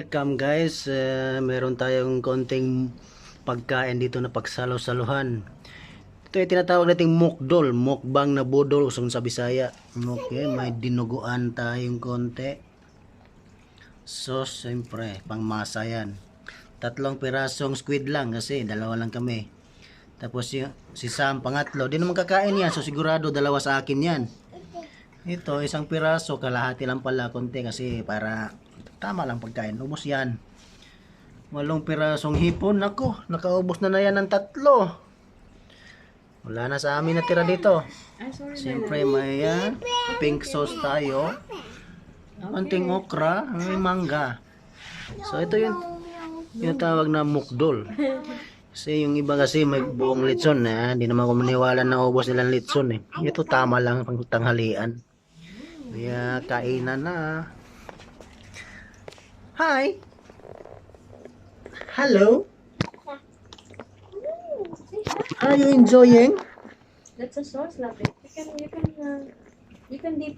Welcome guys, meron tayong konting pagkain dito na pagsalo-saluhan. Ito ay tinatawag nating MUK-DOL, mukbang na budol usong sa bisaya. Okay, may dinuguan tayong konti. Sauce, siyempre, pangmasa yan. 3 pirasong squid lang kasi 2 lang kami. Tapos si Sam pangatlo, di naman kakain yan, so sigurado 2 sa akin yan. Ito, 1 piraso, kalahati lang pala konti kasi para tama lang pagkain. Ubos yan. 8 pirasong hipon. Nako, nakaubos na yan ng 3. Wala na sa amin natira dito. Siyempre may pink sauce tayo. Anting okra, may mangga. So ito yung tawag na MUK-DOL. Kasi yung iba kasi may buong litson. Hindi naman ko maniwala na ubos nilang litson. Ito tama lang pang tanghalian. Kaya kainan na. Hi. Hello. Are you enjoying? That's a sauce, love it. You can dip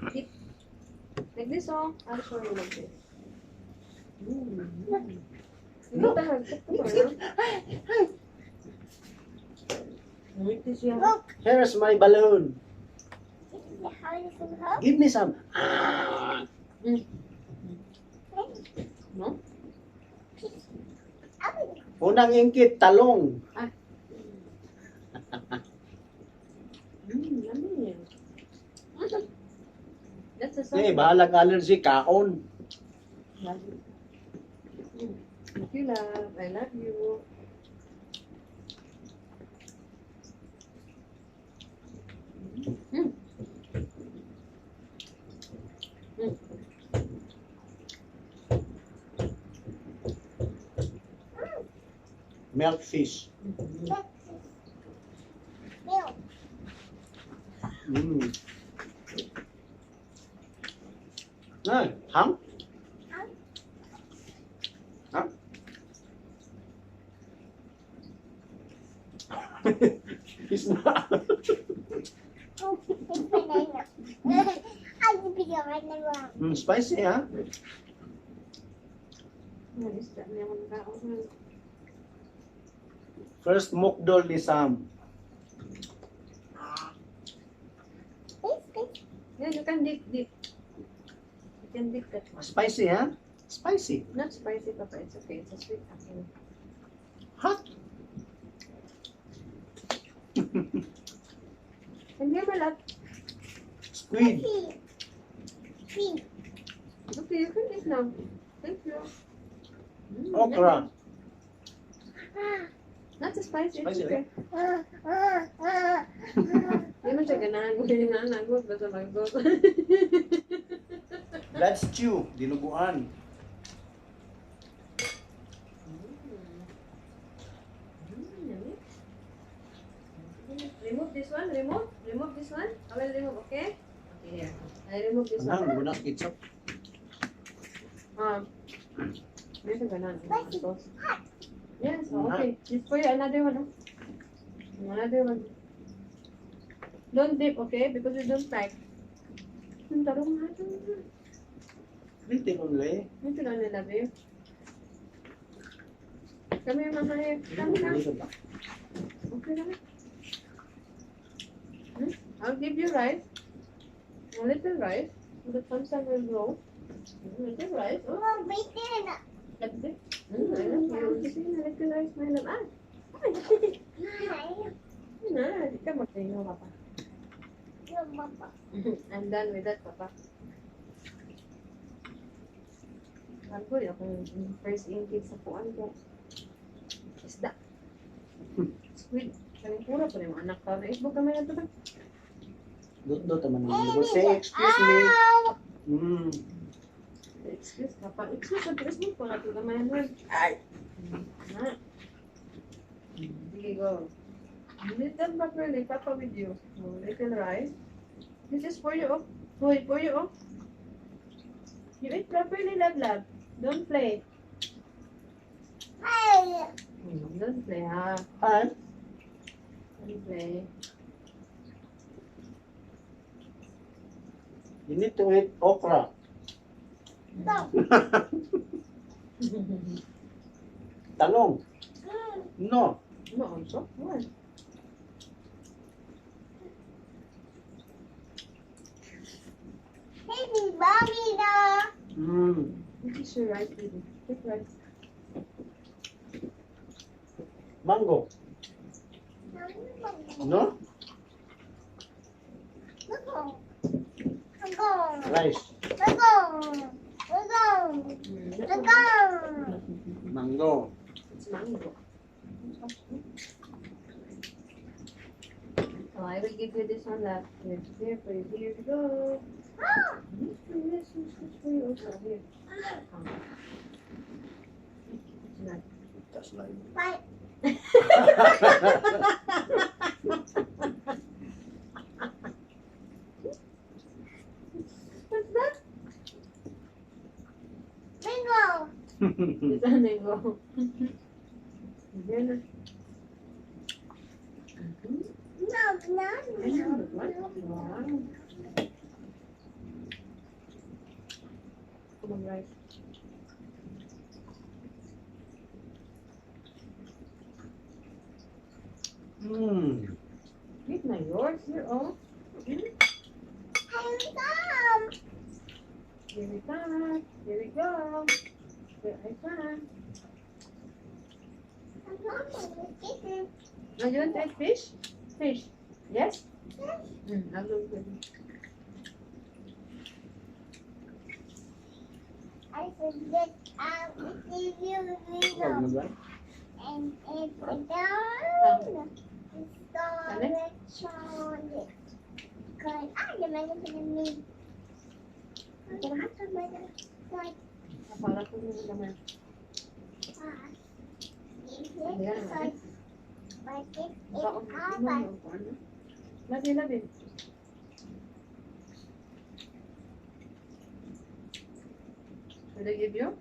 like this. Oh, I'll show you like this. Here's my balloon. Give me some. No? Unang ingkit, talong. Yummy. That's a sauce. Eh, bahalag allergy, kaon. Thank you, love. I love you. Milk fish. Hum? Hum? It's not. Spicy, huh? First MUK-DOL ni Sam. Yeah, you can dip. You can dip that one. Spicy, huh? Spicy. Not spicy, Papa. It's okay. It's a sweet apple. Hot. And here, my love. Squid. Okay, you can eat now. Thank you. Okra. Not so spicy. Spicy, It's okay. Hindi mo siya ganahan mo yung nanagod. Basta magod. Blood stew. Dinuguan. Remove this one. Remove this one. I will remove, okay? Okay, here. I remove this one. Anong bunas ketchup? Hindi siya ganahan. Yes, okay. This for you, another one. Another one. Don't dip, okay? Because you don't like. Tarong natin. Pretty only. Ito lang nila, babe. Come here, mama. Come. Okay lang. I'll give you rice. A little rice. The sunshine will grow. A little rice. Oh, that's it. I love you. Kasi na little rice, my love. Di ka magtayo, Papa. I'm done with that, Papa. Ako yung first ingkit sa puan ko. Isda. Squid. Kaming pura po yung anak ka. Na-isbog kami na ito ba? Dot naman naman. Say, excuse me. Excuse, Papa. Excuse, isbog po na ito kami na. Ay. Sige, go. Little properly, Papa with you. Little rice. This is for you, oh. For you, oh. You eat properly, love. Don't play. Don't play, ha? Hi. Don't play. You need to eat okra. No. Talong. No. No, also. Why? This is your rice, baby. Take rice. Mango. No? Rice. Mango. It's mango. Oh, I will give you this one last. Here for you. Here you go. Yes, for you also. Here. It's not. That's like. What's that? It's a mango. Here na. Wow. Come on, rice. Eat na yours. Here, oh. Here we come. Here we go. Here I come. Now you want to eat fish? Fish. Yes? I love it. Para ko yung naman. Labi, labi. Should I give you?